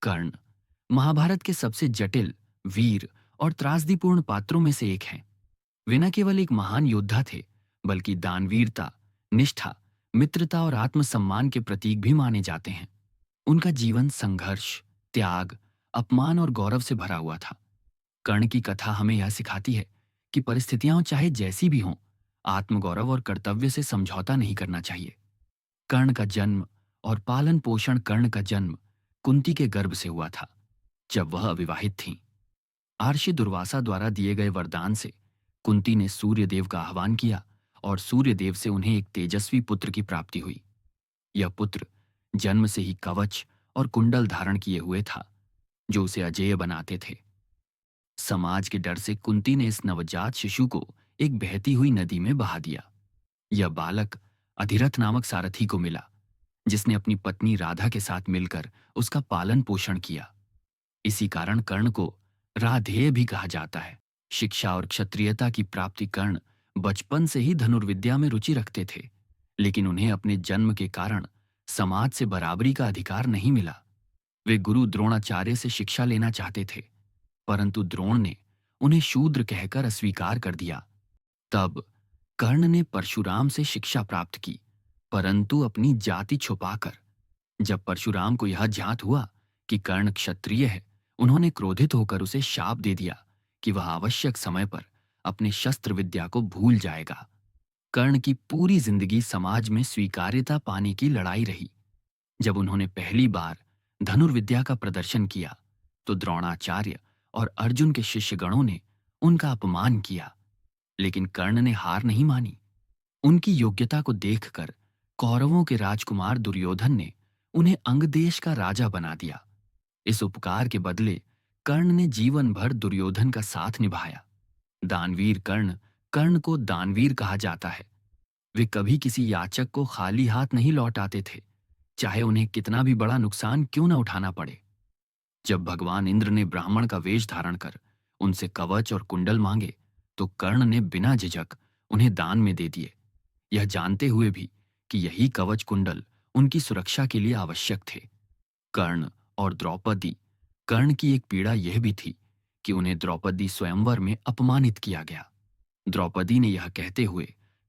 कर्ण महाभारत के सबसे जटिल, वीर और त्रासदीपूर्ण पात्रों में से एक हैं। वे न केवल एक महान योद्धा थे, बल्कि दानवीरता, निष्ठा, मित्रता और आत्मसम्मान के प्रतीक भी माने जाते हैं। उनका जीवन संघर्ष, त्याग, अपमान और गौरव से भरा हुआ था। कर्ण की कथा हमें यह सिखाती है कि परिस्थितियां चाहे जैसी भी हों, आत्मगौरव और कर्तव्य से समझौता नहीं करना चाहिए। कर्ण का जन्म और पालन पोषण कर्ण का जन्म कुंती के गर्भ से हुआ था, जब वह अविवाहित थीं। महर्षि दुर्वासा द्वारा दिए गए वरदान से कुंती ने सूर्यदेव का आह्वान किया और सूर्यदेव से उन्हें एक तेजस्वी पुत्र की प्राप्ति हुई। यह पुत्र जन्म से ही कवच और कुंडल धारण किए हुए था, जो उसे अजेय बनाते थे। समाज के डर से कुंती ने इस नवजात शिशु को एक बहती हुई नदी में बहा दिया। यह बालक अधिरथ नामक सारथी को मिला, जिसने अपनी पत्नी राधा के साथ मिलकर उसका पालन पोषण किया। इसी कारण कर्ण को राधेय भी कहा जाता है। शिक्षा और क्षत्रियता की प्राप्ति कर्ण बचपन से ही धनुर्विद्या में रुचि रखते थे, लेकिन उन्हें अपने जन्म के कारण समाज से बराबरी का अधिकार नहीं मिला। वे गुरु द्रोणाचार्य से शिक्षा लेना चाहते थे, परंतु द्रोण ने उन्हें शूद्र कहकर अस्वीकार कर दिया। तब कर्ण ने परशुराम से शिक्षा प्राप्त की, परंतु अपनी जाति छुपाकर। जब परशुराम को यह ज्ञात हुआ कि कर्ण क्षत्रिय है, उन्होंने क्रोधित होकर उसे शाप दे दिया कि वह आवश्यक समय पर अपने शस्त्र विद्या को भूल जाएगा। कर्ण की पूरी जिंदगी समाज में स्वीकार्यता पाने की लड़ाई रही। जब उन्होंने पहली बार धनुर्विद्या का प्रदर्शन किया, तो द्रोणाचार्य और अर्जुन के शिष्यगणों ने उनका अपमान किया, लेकिन कर्ण ने हार नहीं मानी। उनकी योग्यता को देखकर कौरवों के राजकुमार दुर्योधन ने उन्हें अंगदेश का राजा बना दिया। इस उपकार के बदले कर्ण ने जीवन भर दुर्योधन का साथ निभाया। दानवीर कर्ण कर्ण को दानवीर कहा जाता है। वे कभी किसी याचक को खाली हाथ नहीं लौटाते थे, चाहे उन्हें कितना भी बड़ा नुकसान क्यों न उठाना पड़े। जब भगवान इंद्र ने ब्राह्मण का वेश धारण कर उनसे कवच और कुंडल मांगे, तो कर्ण ने बिना झिझक उन्हें दान में दे दिए, यह जानते हुए भी कि यही कवच कुंडल उनकी सुरक्षा के लिए आवश्यक थे। कर्ण और द्रौपदी। कर्ण की एक पीड़ा यह भी थी कि उन्हें द्रौपदी स्वयंवर में अपमानित किया गया। द्रौपदी ने यह कहते हुए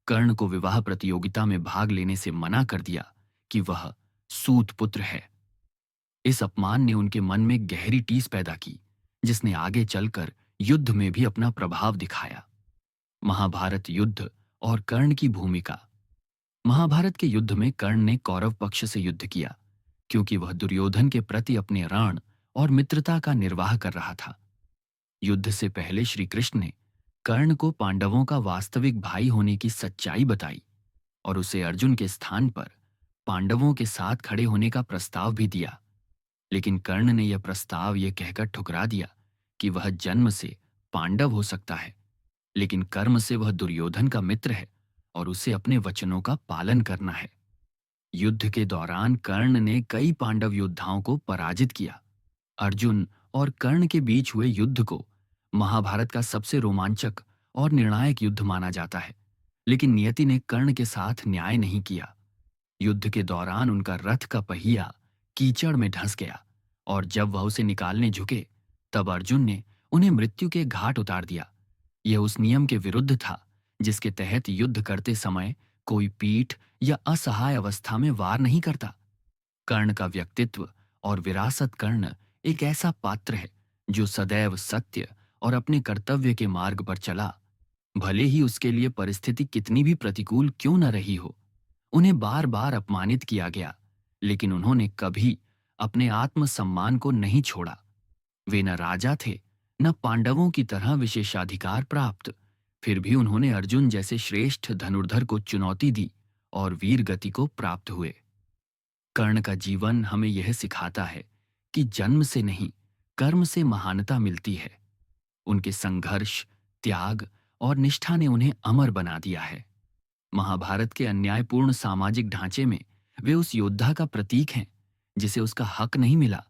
कर्ण को विवाह प्रतियोगिता में भाग लेने से मना कर दिया कि वह सूत पुत्र है। इस अपमान ने उनके मन में गहरी टीस पैदा की, जिसने आगे चलकर युद्ध में भी अपना प्रभाव दिखाया। महाभारत युद्ध और कर्ण की भूमिका। महाभारत के युद्ध में कर्ण ने कौरव पक्ष से युद्ध किया, क्योंकि वह दुर्योधन के प्रति अपने ऋण और मित्रता का निर्वाह कर रहा था। युद्ध से पहले श्री कृष्ण ने कर्ण को पांडवों का वास्तविक भाई होने की सच्चाई बताई और उसे अर्जुन के स्थान पर पांडवों के साथ खड़े होने का प्रस्ताव भी दिया। लेकिन कर्ण ने यह प्रस्ताव यह कहकर ठुकरा दिया कि वह जन्म से पांडव हो सकता है, लेकिन कर्म से वह दुर्योधन का मित्र है और उसे अपने वचनों का पालन करना है। युद्ध के दौरान कर्ण ने कई पांडव योद्धाओं को पराजित किया। अर्जुन और कर्ण के बीच हुए युद्ध को महाभारत का सबसे रोमांचक और निर्णायक युद्ध माना जाता है, लेकिन नियति ने कर्ण के साथ न्याय नहीं किया। युद्ध के दौरान उनका रथ का पहिया कीचड़ में धंस गया और जब वह उसे निकालने झुके, तब अर्जुन ने उन्हें मृत्यु के घाट उतार दिया। यह उस नियम के विरुद्ध था जिसके तहत युद्ध करते समय कोई पीठ या असहाय अवस्था में वार नहीं करता। कर्ण का व्यक्तित्व और विरासत। कर्ण एक ऐसा पात्र है जो सदैव सत्य और अपने कर्तव्य के मार्ग पर चला, भले ही उसके लिए परिस्थिति कितनी भी प्रतिकूल क्यों न रही हो। उन्हें बार बार अपमानित किया गया, लेकिन उन्होंने कभी अपने आत्मसम्मान को नहीं छोड़ा। वे न राजा थे, न पांडवों की तरह विशेषाधिकार प्राप्त, फिर भी उन्होंने अर्जुन जैसे श्रेष्ठ धनुर्धर को चुनौती दी और वीर गति को प्राप्त हुए। कर्ण का जीवन हमें यह सिखाता है कि जन्म से नहीं, कर्म से महानता मिलती है। उनके संघर्ष, त्याग और निष्ठा ने उन्हें अमर बना दिया है। महाभारत के अन्यायपूर्ण सामाजिक ढांचे में वे उस योद्धा का प्रतीक हैं जिसे उसका हक नहीं मिला,